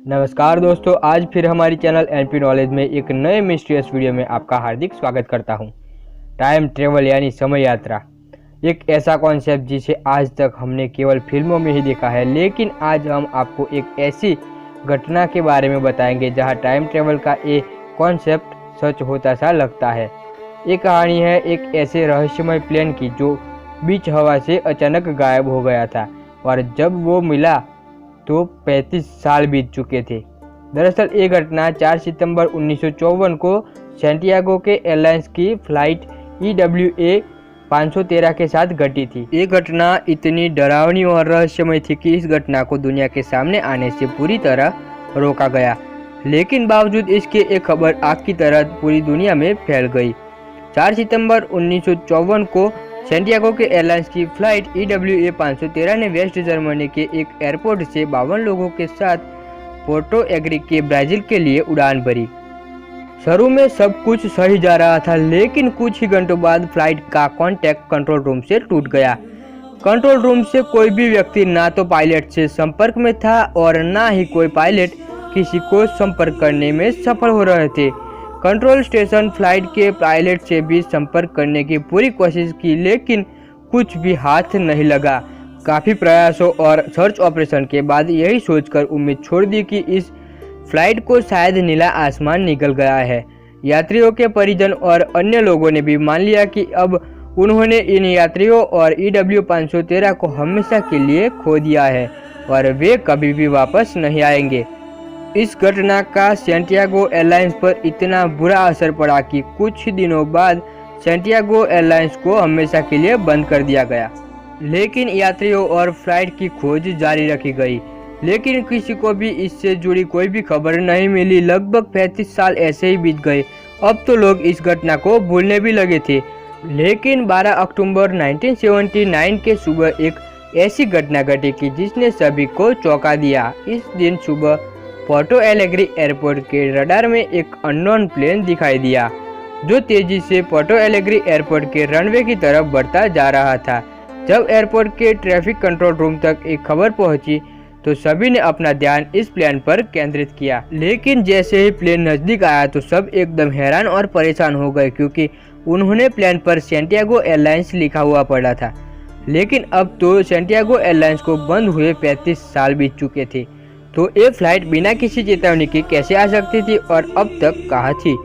नमस्कार दोस्तों, आज फिर हमारी चैनल एनपी नॉलेज में एक नए मिस्टीरियस वीडियो में आपका हार्दिक स्वागत करता हूं। टाइम ट्रेवल यानी समय यात्रा एक ऐसा कॉन्सेप्ट जिसे आज तक हमने केवल फिल्मों में ही देखा है, लेकिन आज हम आपको एक ऐसी घटना के बारे में बताएंगे जहां टाइम ट्रेवल का ये कॉन्सेप्ट सच होता सा लगता है। ये कहानी है एक ऐसे रहस्यमय प्लेन की जो बीच हवा से अचानक गायब हो गया था और जब वो मिला तो 35 साल बीत चुके थे। दरअसल ये घटना 4 सितंबर 1954 को सैंटियागो के एयरलाइंस की फ्लाइट EWA 513 के साथ घटी थी। ये घटना इतनी डरावनी और रहस्यमय थी कि इस घटना को दुनिया के सामने आने से पूरी तरह रोका गया, लेकिन बावजूद इसके एक खबर आग की तरह पूरी दुनिया में फैल गई। 4 सितंबर 1954 को सैंटियागो के एयरलाइंस की फ्लाइट EWA 513 ने वेस्ट जर्मनी के एक एयरपोर्ट से 52 लोगों के साथ पोर्टो एग्री के ब्राजील के लिए उड़ान भरी। शुरू में सब कुछ सही जा रहा था, लेकिन कुछ ही घंटों बाद फ्लाइट का कांटेक्ट कंट्रोल रूम से टूट गया। कंट्रोल रूम से कोई भी व्यक्ति ना तो पायलट से संपर्क में था और ना ही कोई पायलट किसी को संपर्क करने में सफल हो रहे थे। कंट्रोल स्टेशन फ्लाइट के पायलट से भी संपर्क करने की पूरी कोशिश की, लेकिन कुछ भी हाथ नहीं लगा। काफ़ी प्रयासों और सर्च ऑपरेशन के बाद यही सोचकर उम्मीद छोड़ दी कि इस फ्लाइट को शायद नीला आसमान निकल गया है। यात्रियों के परिजन और अन्य लोगों ने भी मान लिया कि अब उन्होंने इन यात्रियों और EWA 513 को हमेशा के लिए खो दिया है और वे कभी भी वापस नहीं आएंगे। इस घटना का सैंटियागो एयरलाइंस पर इतना बुरा असर पड़ा कि कुछ दिनों बाद सैंटियागो एयरलाइंस को हमेशा के लिए बंद कर दिया गया, लेकिन यात्रियों और फ्लाइट की खोज जारी रखी गई, लेकिन किसी को भी इससे जुड़ी कोई भी खबर नहीं मिली। लगभग 35 साल ऐसे ही बीत गए। अब तो लोग इस घटना को भूलने भी लगे थे, लेकिन 12 अक्टूबर 1979 के सुबह एक ऐसी घटना घटी कि जिसने सभी को चौंका दिया। इस दिन सुबह पोर्टो एलेग्री एयरपोर्ट के रडार में एक अननोन प्लेन दिखाई दिया जो तेजी से पोर्टो एलेग्री एयरपोर्ट के रनवे की तरफ बढ़ता जा रहा था। जब एयरपोर्ट के ट्रैफिक कंट्रोल रूम तक एक खबर पहुंची तो सभी ने अपना ध्यान इस प्लेन पर केंद्रित किया, लेकिन जैसे ही प्लेन नजदीक आया तो सब एकदम हैरान और परेशान हो गए, क्योंकि उन्होंने प्लेन पर सैंटियागो एयरलाइंस लिखा हुआ पड़ा था। लेकिन अब तो सैंटियागो एयरलाइंस को बंद हुए 35 साल बीत चुके थे, तो ये फ्लाइट बिना किसी चेतावनी के कैसे आ सकती थी और अब तक कहाँ थी?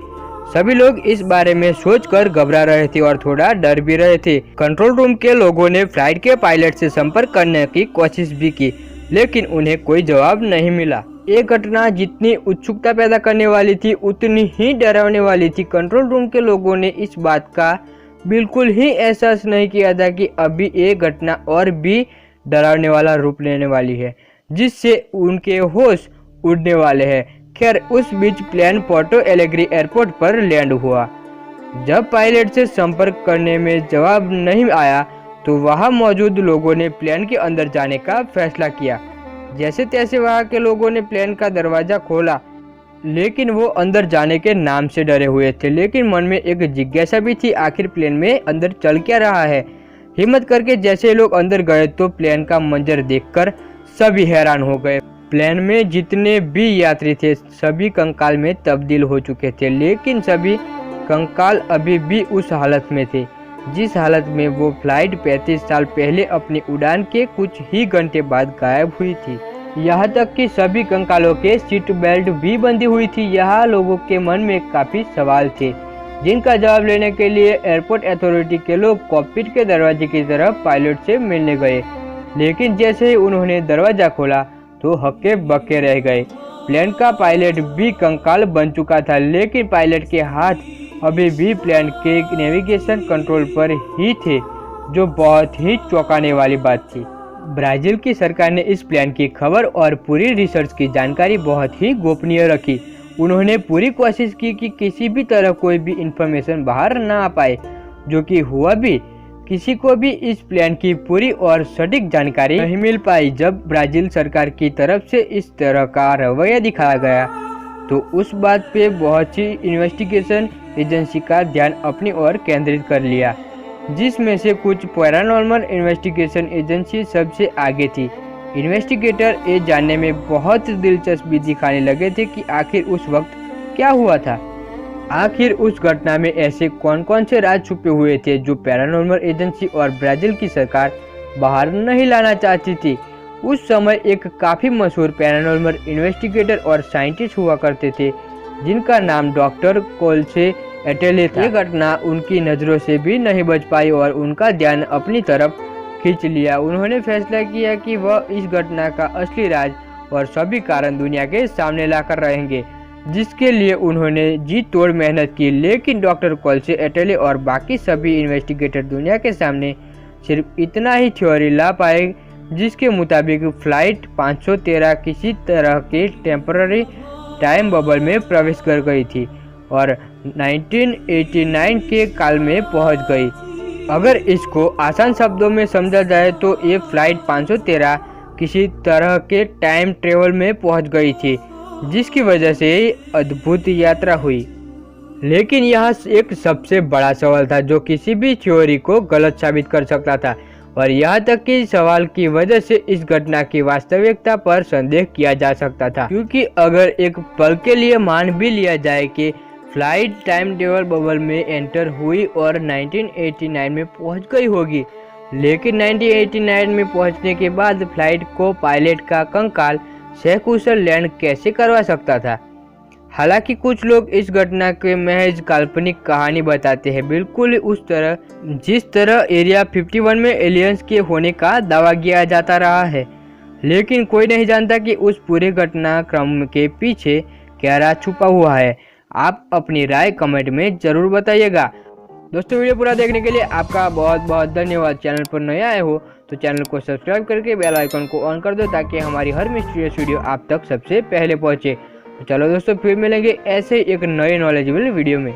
सभी लोग इस बारे में सोचकर घबरा रहे थे और थोड़ा डर भी रहे थे। कंट्रोल रूम के लोगों ने फ्लाइट के पायलट से संपर्क करने की कोशिश भी की, लेकिन उन्हें कोई जवाब नहीं मिला। ये घटना जितनी उत्सुकता पैदा करने वाली थी उतनी ही डरावने वाली थी। कंट्रोल रूम के लोगों ने इस बात का बिल्कुल ही एहसास नहीं किया था कि अभी ये घटना और भी डरावने वाला रूप लेने वाली है, जिससे उनके होश उड़ने वाले हैं। खैर, उस बीच प्लेन पोर्टो एलेग्री एयरपोर्ट पर लैंड हुआ। जब पायलट से संपर्क करने में जवाब नहीं आया तो वहां मौजूद लोगों ने प्लेन के अंदर जाने का फैसला किया। जैसे तैसे वहां के लोगों ने प्लेन का दरवाजा खोला, लेकिन वो अंदर जाने के नाम से डरे हुए थे। लेकिन मन में एक जिज्ञासा भी थी, आखिर प्लेन में अंदर चल क्या रहा है। हिम्मत करके जैसे लोग अंदर गए तो प्लेन का मंजर देखकर सभी हैरान हो गए। प्लेन में जितने भी यात्री थे सभी कंकाल में तब्दील हो चुके थे, लेकिन सभी कंकाल अभी भी उस हालत में थे जिस हालत में वो फ्लाइट 35 साल पहले अपनी उड़ान के कुछ ही घंटे बाद गायब हुई थी। यहाँ तक कि सभी कंकालों के सीट बेल्ट भी बंधी हुई थी। यहाँ लोगों के मन में काफी सवाल थे, जिनका जवाब लेने के लिए एयरपोर्ट अथॉरिटी के लोग कॉकपिट के दरवाजे की तरफ पायलट से मिलने गए, लेकिन जैसे ही उन्होंने दरवाजा खोला तो हक्के बक्के रह गए। प्लेन का पायलट भी कंकाल बन चुका था, लेकिन पायलट के हाथ अभी भी प्लेन के नेविगेशन कंट्रोल पर ही थे, जो बहुत ही चौंकाने वाली बात थी। ब्राजील की सरकार ने इस प्लेन की खबर और पूरी रिसर्च की जानकारी बहुत ही गोपनीय रखी। उन्होंने पूरी कोशिश की कि किसी भी तरह कोई भी इंफॉर्मेशन बाहर ना आ पाए, जो कि हुआ भी। किसी को भी इस प्लेन की पूरी और सटीक जानकारी नहीं मिल पाई। जब ब्राजील सरकार की तरफ से इस तरह का रवैया दिखाया गया तो उस बात पे बहुत सी इन्वेस्टिगेशन एजेंसी का ध्यान अपनी ओर केंद्रित कर लिया, जिसमें से कुछ पैरानॉर्मल इन्वेस्टिगेशन एजेंसी सबसे आगे थी। इन्वेस्टिगेटर ये जानने में बहुत दिलचस्पी दिखाने लगे थे कि आखिर उस वक्त क्या हुआ था। आखिर उस घटना में ऐसे कौन कौन से राज छुपे हुए थे जो पैरानॉर्मल एजेंसी और ब्राजील की सरकार बाहर नहीं लाना चाहती थी। उस समय एक काफ़ी मशहूर पैरानॉर्मल इन्वेस्टिगेटर और साइंटिस्ट हुआ करते थे जिनका नाम डॉक्टर कोल्से एटेले था। ये घटना उनकी नज़रों से भी नहीं बच पाई और उनका ध्यान अपनी तरफ खींच लिया। उन्होंने फैसला किया कि वह इस घटना का असली राज और सभी कारण दुनिया के सामने लाकर रहेंगे, जिसके लिए उन्होंने जी तोड़ मेहनत की। लेकिन डॉक्टर कोल्से एटेले और बाकी सभी इन्वेस्टिगेटर दुनिया के सामने सिर्फ इतना ही थ्योरी ला पाए जिसके मुताबिक फ्लाइट 513 किसी तरह के टेम्पररी टाइम बबल में प्रवेश कर गई थी और 1989 के काल में पहुंच गई। अगर इसको आसान शब्दों में समझा जाए तो ये फ्लाइट 513 किसी तरह के टाइम ट्रेवल में पहुंच गई थी, जिसकी वजह से अद्भुत यात्रा हुई। लेकिन यह एक सबसे बड़ा सवाल था जो किसी भी थ्योरी को गलत साबित कर सकता था और यहाँ तक कि सवाल की वजह से इस घटना की वास्तविकता पर संदेह किया जा सकता था, क्योंकि अगर एक पल के लिए मान भी लिया जाए कि फ्लाइट टाइम ट्रेवल बबल में एंटर हुई और 1989 में पहुंच गई होगी, लेकिन 1989 में पहुंचने के बाद फ्लाइट को पायलट का कंकाल सकुशल लैंड कैसे करवा सकता था। हालांकि कुछ लोग इस घटना के महज काल्पनिक कहानी बताते हैं, बिल्कुल उस तरह जिस तरह एरिया 51 में एलियंस के होने का दावा किया जाता रहा है। लेकिन कोई नहीं जानता कि उस पूरे घटनाक्रम के पीछे क्या राज छुपा हुआ है। आप अपनी राय कमेंट में जरूर बताइएगा। दोस्तों, वीडियो पूरा देखने के लिए आपका बहुत बहुत धन्यवाद। चैनल पर नए आए हो तो चैनल को सब्सक्राइब करके बेल आइकन को ऑन कर दो ताकि हमारी हर मिस्टीरियस वीडियो आप तक सबसे पहले पहुंचे। तो चलो दोस्तों, फिर मिलेंगे ऐसे एक नए नॉलेजेबल वीडियो में।